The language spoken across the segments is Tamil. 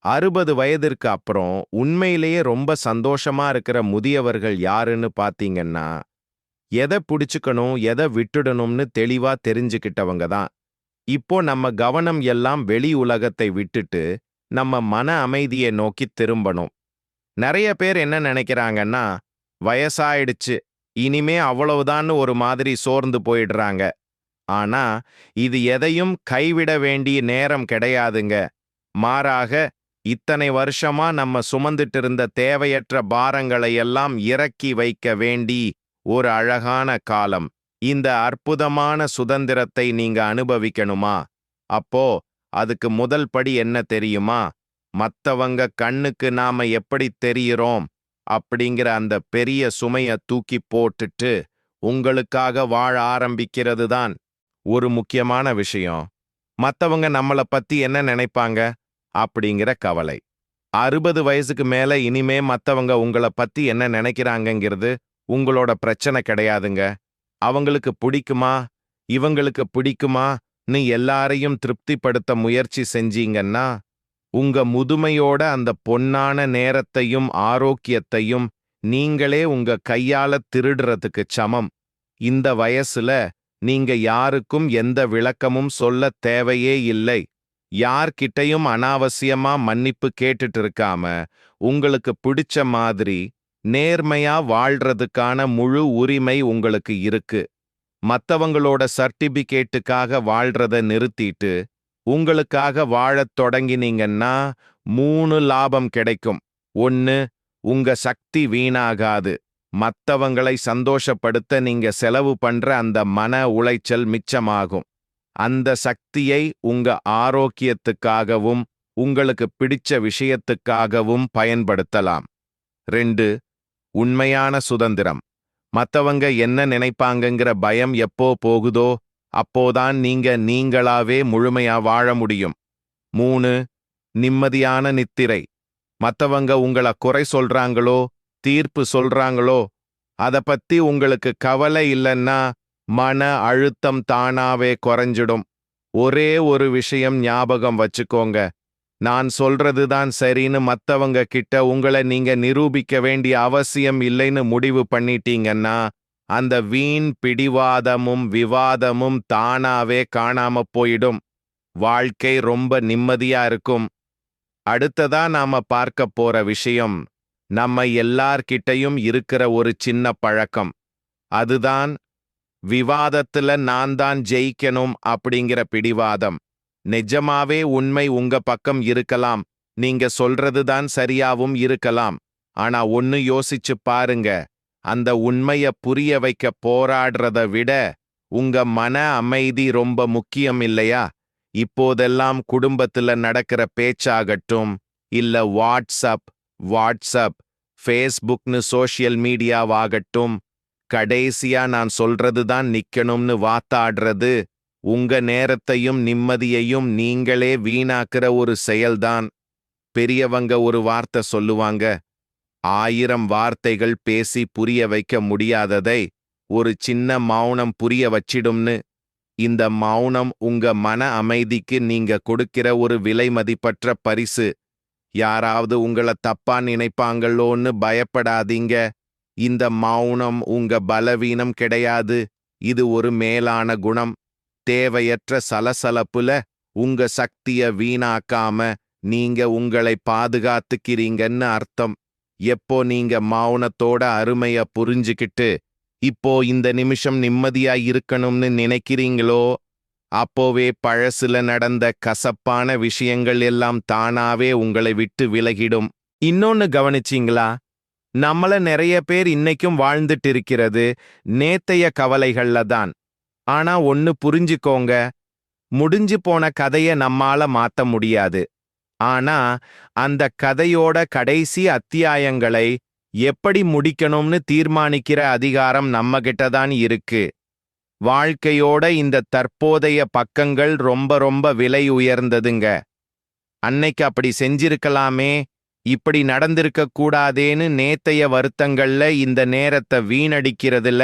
60 வயதிற்கு அப்புறம் உண்மையிலேயே ரொம்ப சந்தோஷமா இருக்கிற முதியவர்கள் யாருன்னு பாத்தீங்கன்னா, எதை புடிச்சுக்கணும், எதை விட்டுடணும்னு தெளிவா தெரிஞ்சுக்கிட்டவங்க தான். இப்போ நம்ம கவனம் எல்லாம் வெளி உலகத்தை விட்டுட்டு, நம்ம மன அமைதியை நோக்கி திரும்பணும். நெறைய பேர் என்ன நினைக்கிறாங்கன்னா, வயசாயிடுச்சு, இனிமே அவ்வளவுதான்னு ஒரு மாதிரி சோர்ந்து போயிடுறாங்க. ஆனா, இது எதையும் கைவிட வேண்டிய நேரம் கிடையாதுங்க. மாறாக, இத்தனை வருஷமா நம்ம சுமந்துட்டு இருந்த தேவையற்ற பாரங்களை எல்லாம் இறக்கி வைக்க வேண்டி ஒரு அழகான காலம். இந்த அற்புதமான சுதந்திரத்தை நீங்க அனுபவிக்கணுமா? அப்போ அதுக்கு முதல் படி என்ன தெரியுமா? மத்தவங்க கண்ணுக்கு நாம எப்படி தெரியிறோம் அப்படிங்கிற அந்த பெரிய சுமைய தூக்கி போட்டுட்டு உங்களுக்காக வாழ ஆரம்பிக்கிறது தான் ஒரு முக்கியமான விஷயம். மத்தவங்க நம்மள பத்தி என்ன நினைப்பாங்க அப்படிங்கிற கவலை. 60 வயசுக்கு மேல இனிமே மத்தவங்க உங்கள பத்தி என்ன நினைக்கிறாங்கங்கிறது உங்களோட பிரச்சனை கிடையாதுங்க. அவங்களுக்கு பிடிக்குமா, இவங்களுக்கு பிடிக்குமான்னு எல்லாரையும் திருப்திப்படுத்த முயற்சி செஞ்சீங்கன்னா, உங்க முதுமையோட அந்த பொன்னான நேரத்தையும் ஆரோக்கியத்தையும் நீங்களே உங்க கையால திருடுறதுக்கு சமம். இந்த வயசுல நீங்க யாருக்கும் எந்த விளக்கமும் சொல்லத் தேவையே இல்லை. யார்கிட்டயும் அனாவசியமா மன்னிப்பு கேட்டுட்டு இருக்காம, உங்களுக்கு பிடிச்ச மாதிரி நேர்மையா வாழ்றதுக்கான முழு உரிமை உங்களுக்கு இருக்கு. மத்தவங்களோட சர்டிபிகேட்டுக்காக வாழ்றத நிறுத்திட்டு, உங்களுக்காக வாழத் தொடங்கினீங்கன்னா 3 லாபம் கிடைக்கும். 1. உங்க சக்தி வீணாகாது. மத்தவங்களை சந்தோஷப்படுத்த நீங்க செலவு பண்ற அந்த மன உளைச்சல் மிச்சமாகும். அந்த சக்தியை உங்க ஆரோக்கியத்துக்காகவும் உங்களுக்கு பிடிச்ச விஷயத்துக்காகவும் பயன்படுத்தலாம். 2. உண்மையான சுதந்திரம். மத்தவங்க என்ன நினைப்பாங்கங்கிற பயம் எப்போ போகுதோ அப்போதான் நீங்க நீங்களாவே முழுமையா வாழ முடியும். 3. நிம்மதியான நித்திரை. மத்தவங்க உங்கள குறை சொல்றாங்களோ, தீர்ப்பு சொல்றாங்களோ, அத பத்தி உங்களுக்கு கவலை இல்லைன்னா மன அழுத்தம் தானாவே குறைஞ்சிடும். ஒரே ஒரு விஷயம் ஞாபகம் வச்சுக்கோங்க. நான் சொல்றதுதான் சரின்னு மத்தவங்க கிட்ட உங்களை நீங்க நிரூபிக்க வேண்டிய அவசியம் இல்லைன்னு முடிவு பண்ணிட்டீங்கன்னா, அந்த வீண் பிடிவாதமும் விவாதமும் தானாவே காணாம போயிடும். வாழ்க்கை ரொம்ப நிம்மதியா இருக்கும். அடுத்ததா நாம பார்க்க போற விஷயம், நம்ம எல்லார்கிட்டயும் இருக்கிற ஒரு சின்ன பழக்கம். அதுதான் விவாதத்துல நான் தான் ஜெயிக்கணும் அப்படிங்கிற பிடிவாதம். நிஜமாவே உண்மை உங்க பக்கம் இருக்கலாம். நீங்க சொல்றதுதான் சரியாவும் இருக்கலாம். ஆனா ஒன்னு யோசிச்சு பாருங்க. அந்த உண்மைய புரிய வைக்க போராடுறத விட உங்க மன அமைதி ரொம்ப முக்கியம் இல்லையா? இப்போதெல்லாம் குடும்பத்துல நடக்கிற பேச்சாகட்டும், இல்ல வாட்ஸ்அப், ஃபேஸ்புக்னு சோஷியல் மீடியாவாகட்டும், கடைசியா நான் சொல்றதுதான் நிக்கணும்னு வாத்தாடுறது, உங்க நேரத்தையும் நிம்மதியையும் நீங்களே வீணாக்குற ஒரு செயல்தான். பெரியவங்க ஒரு வார்த்தை சொல்லுவாங்க, 1000 வார்த்தைகள் பேசி புரிய வைக்க முடியாததை ஒரு சின்ன மௌனம் புரிய வச்சிடும்னு. இந்த மௌனம் உங்க மன அமைதிக்கு நீங்க கொடுக்கிற ஒரு விலை மதிப்பற்ற பரிசு. யாராவது உங்கள தப்பா நினைப்பாங்களோன்னு பயப்படாதீங்க. இந்த மௌனம் உங்க பலவீனம் கிடையாது. இது ஒரு மேலான குணம். தேவையற்ற சலசலப்புல உங்க சக்திய வீணாக்காம நீங்க உங்களை பாதுகாத்துக்கிறீங்கன்னு அர்த்தம். எப்போ நீங்க மௌனத்தோட அருமைய புரிஞ்சுக்கிட்டு இப்போ இந்த நிமிஷம் நிம்மதியா இருக்கணும்னு நினைக்கிறீங்களோ, அப்போவே பழசுல நடந்த கசப்பான விஷயங்கள் எல்லாம் தானாவே உங்களை விட்டு விலகிடும். இன்னொன்னு கவனிச்சீங்களா? நம்மள நிறைய பேர் இன்னைக்கும் வாழ்ந்துட்டு இருக்கிறது நேத்தைய கவலைகள்ல தான். ஆனா ஒன்னு புரிஞ்சுக்கோங்க, முடிஞ்சு போன கதைய நம்மால மாத்த முடியாது. ஆனா அந்த கதையோட கடைசி அத்தியாயங்களை எப்படி முடிக்கணும்னு தீர்மானிக்கிற அதிகாரம் நம்மகிட்ட தான் இருக்கு. வாழ்க்கையோட இந்த தற்போதைய பக்கங்கள் ரொம்ப ரொம்ப விலை உயர்ந்ததுங்க. அன்னைக்கு அப்படி செஞ்சிருக்கலாமே, இப்படி நடந்திருக்க கூடாதேன்னு நேத்தைய வருத்தங்கள்ல இந்த நேரத்தை வீணடிக்கிறதுல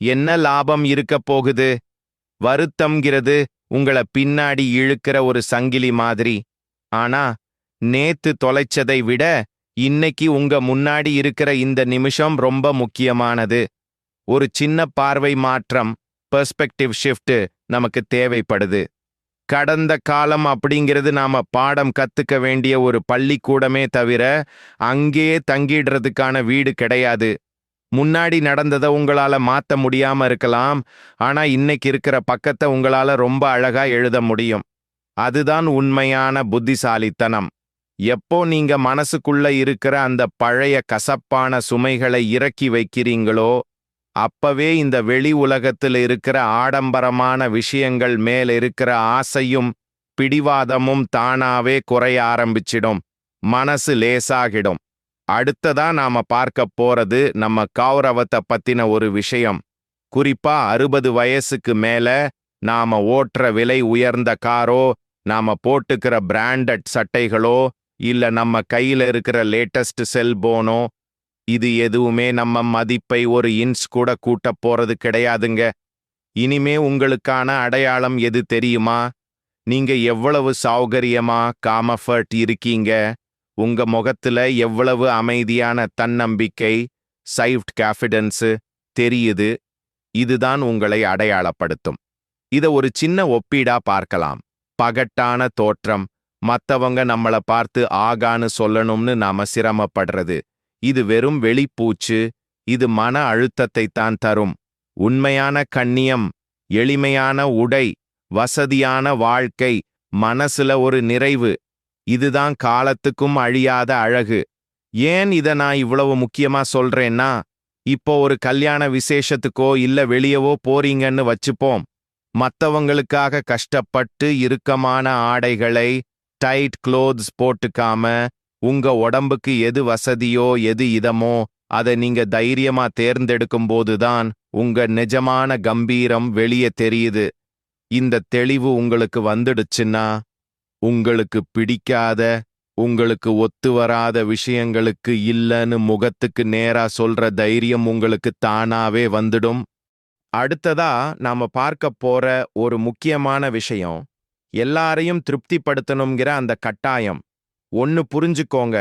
என்ன லாபம் இருக்க போகுது? வருத்தம்ங்கிறது உங்கள பின்னாடி இழுக்கிற ஒரு சங்கிலி மாதிரி. ஆனா நேத்து தொலைச்சதை விட இன்னைக்கு உங்க முன்னாடி இருக்கிற இந்த நிமிஷம் ரொம்ப முக்கியமானது. ஒரு சின்ன பார்வை மாற்றம், பெர்ஸ்பெக்டிவ் ஷிஃப்ட் நமக்கு தேவைப்படுது. கடந்த காலம் அப்படிங்கிறது நாம பாடம் கத்துக்க வேண்டிய ஒரு பள்ளிக்கூடமே தவிர அங்கேயே தங்கிடுறதுக்கான வீடு கிடையாது. முன்னாடி நடந்ததை உங்களால மாத்த முடியாம இருக்கலாம், ஆனா இன்னைக்கு இருக்கிற பக்கத்தை உங்களால ரொம்ப அழகா எழுத முடியும். அதுதான் உண்மையான புத்திசாலித்தனம். எப்போ நீங்க மனசுக்குள்ள இருக்கிற அந்த பழைய கசப்பான சுமைகளை இறக்கி வைக்கிறீங்களோ, அப்பவே இந்த வெளி உலகத்தில் இருக்கிற ஆடம்பரமான விஷயங்கள் மேல் இருக்கிற ஆசையும் பிடிவாதமும் தானாவே குறைய ஆரம்பிச்சிடும். மனசு லேசாகிடும். அடுத்ததா நாம பார்க்க போறது நம்ம கௌரவத்தை பத்தின ஒரு விஷயம். குறிப்பா 60 வயசுக்கு மேல நாம ஓட்டுற விலை உயர்ந்த காரோ, நாம போட்டுக்கிற பிராண்டட் சட்டைகளோ, இல்ல நம்ம கையில இருக்கிற லேட்டஸ்ட் செல்போனோ, இது எதுவுமே நம்ம மதிப்பை ஒரு இன்ச் கூட கூட்ட போறது கிடையாதுங்க. இனிமே உங்களுக்கான அடையாளம் எது தெரியுமா? நீங்க எவ்வளவு சௌகரியமா காமஃபர்ட் இருக்கீங்க, உங்க முகத்துல எவ்வளவு அமைதியான தன்னம்பிக்கை, சைஃப்ட் கான்ஃபிடன்ஸ் தெரியுது. இதுதான் உங்களை அடையாளப்படுத்தும். இத ஒரு சின்ன ஒப்பீடா பார்க்கலாம். பகட்டான தோற்றம், மத்தவங்க நம்மள பார்த்து ஆகான்னு சொல்லணும்னு நாம சிரமப்படுறது, இது வெறும் வெளிப்பூச்சு. இது மன அழுத்தத்தை தான் தரும். உண்மையான கண்ணியம், எளிமையான உடை, வசதியான வாழ்க்கை, மனசுல ஒரு நிறைவு, இதுதான் காலத்துக்கும் அழியாத அழகு. ஏன் இத நான் இவ்வளவு முக்கியமா சொல்றேன்னா, இப்போ ஒரு கல்யாண விசேஷத்துக்கோ இல்ல வெளியவோ போறீங்கன்னு வச்சுப்போம். மத்தவங்களுக்காக கஷ்டப்பட்டு இறுக்கமான ஆடைகளை, டைட் க்ளோத்ஸ் போட்டுக்காம, உங்க உடம்புக்கு எது வசதியோ எது இதமோ அதை நீங்க தைரியமா தேர்ந்தெடுக்கும் போதுதான் உங்க நிஜமான கம்பீரம் வெளியே தெரியுது. இந்த தெளிவு உங்களுக்கு வந்துடுச்சுன்னா, உங்களுக்கு பிடிக்காத, உங்களுக்கு ஒத்து வராத விஷயங்களுக்கு இல்லன்னு முகத்துக்கு நேரா சொல்ற தைரியம் உங்களுக்கு தானாவே வந்துடும். அடுத்ததா நாம பார்க்க போற ஒரு முக்கியமான விஷயம், எல்லாரையும் திருப்திப்படுத்தணுங்கிற அந்த கட்டாயம். ஒன்னு புரிஞ்சுக்கோங்க,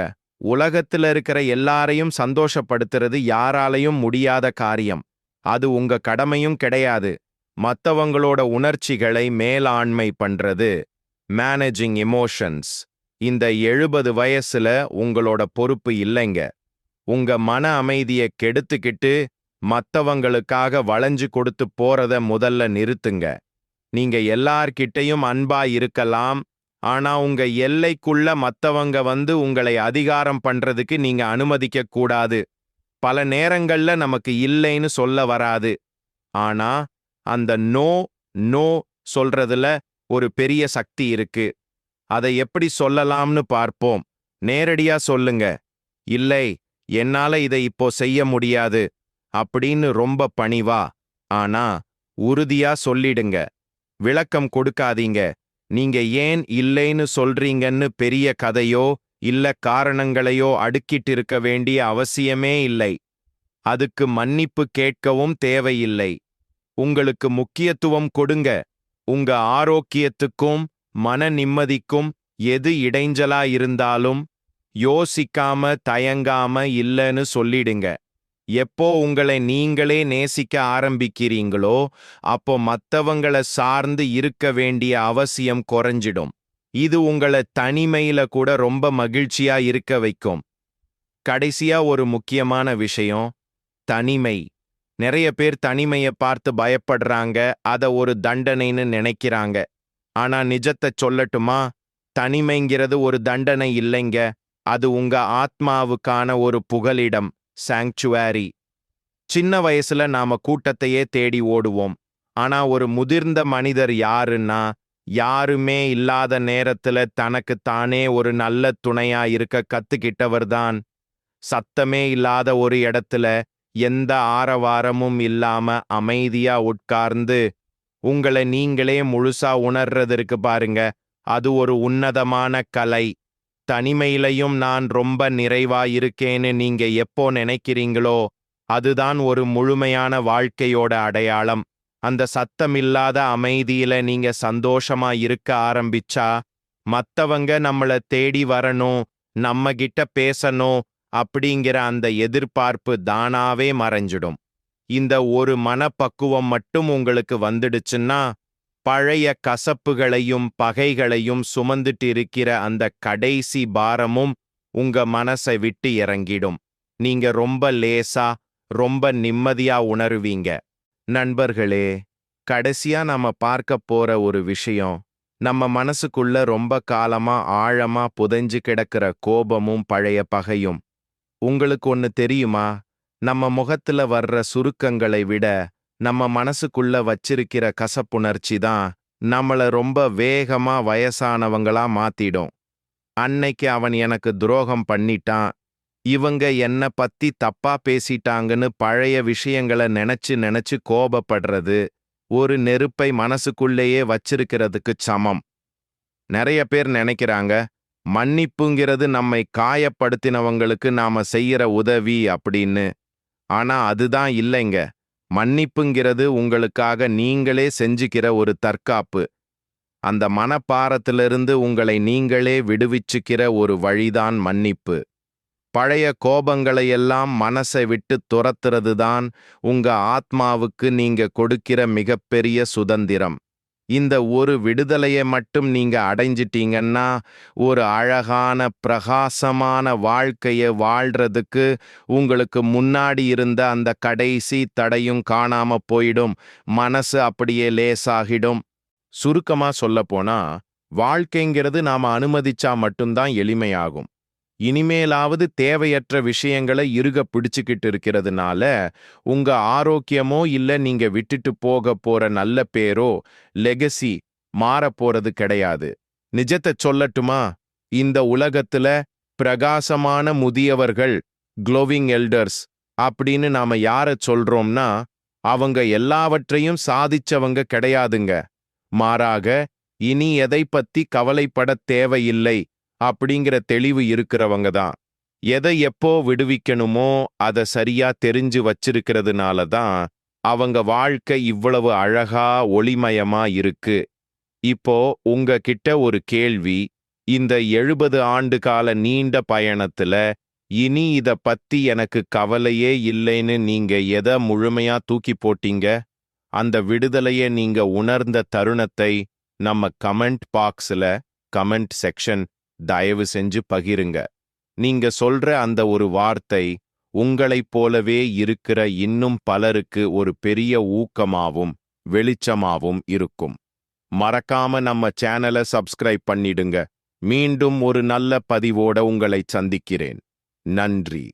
உலகத்துல இருக்கிற எல்லாரையும் சந்தோஷப்படுத்துறது யாராலையும் முடியாத காரியம். அது உங்க கடமையும் கிடையாது. மத்தவங்களோட உணர்ச்சிகளை மேலாண்மை பண்றது, மேனேஜிங் எமோஷன்ஸ், இந்த 70 வயசுல உங்களோட பொறுப்பு இல்லைங்க. உங்க மன அமைதியை கெடுத்துக்கிட்டு மத்தவங்களுக்காக வளைஞ்சு கொடுத்து போறத முதல்ல நிறுத்துங்க. நீங்க எல்லார்கிட்டையும் அன்பா இருக்கலாம், ஆனா உங்க எல்லைக்குள்ள மத்தவங்க வந்து உங்களை அதிகாரம் பண்றதுக்கு நீங்க அனுமதிக்க கூடாது. பல நேரங்கள்ல நமக்கு இல்லைன்னு சொல்ல வராது, ஆனா அந்த நோ நோ சொல்றதுல ஒரு பெரிய சக்தி இருக்கு. அதை எப்படி சொல்லலாம்னு பார்ப்போம். நேரடியா சொல்லுங்க, இல்லை, என்னால இதை இப்போ செய்ய முடியாது அப்படின்னு ரொம்ப பணிவா, ஆனா உறுதியா சொல்லிடுங்க. விளக்கம் கொடுக்காதீங்க. நீங்க ஏன் இல்லைன்னு சொல்றீங்கன்னு பெரிய கதையோ இல்ல காரணங்களையோ அடுக்கிட்டு இருக்க வேண்டிய அவசியமே இல்லை. அதுக்கு மன்னிப்பு கேட்கவும் தேவையில்லை. உங்களுக்கு முக்கியத்துவம் கொடுங்க. உங்க ஆரோக்கியத்துக்கும் மன நிம்மதிக்கும் எது இடைஞ்சலா இருந்தாலும் யோசிக்காம தயங்காம இல்லைன்னு சொல்லிடுங்க. எப்போ உங்களை நீங்களே நேசிக்க ஆரம்பிக்கிறீங்களோ, அப்போ மத்தவங்கள சார்ந்து இருக்க வேண்டிய அவசியம் குறைஞ்சிடும். இது உங்களை தனிமையில கூட ரொம்ப மகிழ்ச்சியா இருக்க வைக்கும். கடைசியா ஒரு முக்கியமான விஷயம், தனிமை. நிறைய பேர் தனிமையை பார்த்து பயப்படுறாங்க, அத ஒரு தண்டனைன்னு நினைக்கிறாங்க. ஆனா நிஜத்தை சொல்லட்டுமா, தனிமைங்கிறது ஒரு தண்டனை இல்லைங்க. அது உங்க ஆத்மாவுக்கான ஒரு புகலிடம், சாங்சுவாரி. சின்ன வயசுல நாம கூட்டத்தையே தேடி ஓடுவோம். ஆனா ஒரு முதிர்ந்த மனிதர் யாருன்னா, யாருமே இல்லாத நேரத்துல தனக்கு தானே ஒரு நல்ல துணையா இருக்க கத்துக்கிட்டவர்தான். சத்தமே இல்லாத ஒரு இடத்துல எந்த ஆரவாரமும் இல்லாம அமைதியா உட்கார்ந்து உங்களை நீங்களே முழுசா உணர்றதற்கு பாருங்க, அது ஒரு உன்னதமான கலை. தனிமையிலையும் நான் ரொம்ப நிறைவா இருக்கேன்னு நீங்க எப்போ நினைக்கிறீங்களோ, அதுதான் ஒரு முழுமையான வாழ்க்கையோட அடையாளம். அந்த சத்தமில்லாத அமைதியில நீங்க சந்தோஷமா இருக்க ஆரம்பிச்சா, மத்தவங்க நம்மள தேடி வரணும், நம்ம கிட்ட பேசணும் அப்படிங்கிற அந்த எதிர்பார்ப்பு தானாவே மறைஞ்சிடும். இந்த ஒரு மனப்பக்குவம் மட்டும் உங்களுக்கு வந்துடுச்சுன்னா, பழைய கசப்புகளையும் பகைகளையும் சுமந்துட்டு இருக்கிற அந்த கடைசி பாரமும் உங்க மனசை விட்டு இறங்கிடும். நீங்க ரொம்ப லேசா, ரொம்ப நிம்மதியா உணருவீங்க. நண்பர்களே, கடைசியா நாம பார்க்க போற ஒரு விஷயம், நம்ம மனசுக்குள்ள ரொம்ப காலமா ஆழமா புதைஞ்சு கிடக்கிற கோபமும் பழைய பகையும். உங்களுக்கு ஒன்னு தெரியுமா? நம்ம முகத்துல வர்ற சுருக்கங்களை விட நம்ம மனசுக்குள்ள வச்சிருக்கிற கசப்புணர்ச்சி தான் நம்மள ரொம்ப வேகமா வயசானவங்களா மாத்திடும். அன்னைக்கு அவன் எனக்கு துரோகம் பண்ணிட்டான், இவங்க என்ன பத்தி தப்பா பேசிட்டாங்கன்னு பழைய விஷயங்களை நினைச்சு நினைச்சு கோபப்படுறது ஒரு நெருப்பை மனசுக்குள்ளேயே வச்சிருக்கிறதுக்கு சமம். நிறைய பேர் நினைக்கிறாங்க, மன்னிப்புங்கிறது நம்மை காயப்படுத்தினவங்களுக்கு நாம செய்யற உதவி அப்படின்னு. ஆனா அதுதான் இல்லைங்க. மன்னிப்புங்கிறது உங்களுக்காக நீங்களே செஞ்சுக்கிற ஒரு தற்காப்பு. அந்த மனப்பாரத்திலிருந்து உங்களை நீங்களே விடுவிச்சுக்கிற ஒரு வழிதான் மன்னிப்பு. பழைய கோபங்களையெல்லாம் மனசை விட்டு துரத்துறது தான் உங்க ஆத்மாவுக்கு நீங்க கொடுக்கிற மிகப்பெரிய சுதந்திரம். இந்த ஒரு விடுதலையை மட்டும் நீங்க அடைஞ்சிட்டீங்கன்னா, ஒரு அழகான பிரகாசமான வாழ்க்கையை வாழ்றதுக்கு உங்களுக்கு முன்னாடி இருந்த அந்த கடைசி தடையும் காணாம போயிடும். மனசு அப்படியே லேசாகிடும். சுருக்கமா சொல்லப்போனா, வாழ்க்கைங்கிறது நாம அனுமதிச்சா மட்டும்தான் எளிமையாகும். இனிமேலாவது தேவையற்ற விஷயங்களை இறுக பிடிச்சுக்கிட்டு இருக்கிறதுனால உங்க ஆரோக்கியமோ இல்ல நீங்க விட்டுட்டு போக போற நல்ல பேரோ, லெகசி மாறப் போறது கிடையாது. நிஜத்தை சொல்லட்டுமா? இந்த உலகத்துல பிரகாசமான முதியவர்கள், க்ளோவிங் எல்டர்ஸ் அப்படின்னு நாம யார சொல்றோம்னா, அவங்க எல்லாவற்றையும் சாதிச்சவங்க கிடையாதுங்க. மாறாக, இனி எதை பத்தி கவலைப்படத் தேவையில்லை அப்படிங்கிற தெளிவு இருக்கிறவங்க தான். எதை எப்போ விடுவிக்கணுமோ அதை சரியா தெரிஞ்சு வச்சிருக்கிறதுனால தான் அவங்க வாழ்க்கை இவ்வளவு அழகா ஒளிமயமா இருக்கு. இப்போ உங்ககிட்ட ஒரு கேள்வி. இந்த 70 ஆண்டு கால நீண்ட பயணத்துல இனி இத பத்தி எனக்கு கவலையே இல்லைன்னு நீங்க எதை முழுமையா தூக்கி போட்டீங்க? அந்த விடுதலையை நீங்க உணர்ந்த தருணத்தை நம்ம கமெண்ட் பாக்ஸ்ல, கமெண்ட் செக்ஷன் தயவு செஞ்சு பகிருங்க. நீங்க சொல்ற அந்த ஒரு வார்த்தை உங்களைப் போலவே இருக்கிற இன்னும் பலருக்கு ஒரு பெரிய ஊக்கமாவும் வெளிச்சமாவும் இருக்கும். மறக்காம நம்ம சேனலை சப்ஸ்கிரைப் பண்ணிடுங்க. மீண்டும் ஒரு நல்ல பதிவோட உங்களை சந்திக்கிறேன். நன்றி.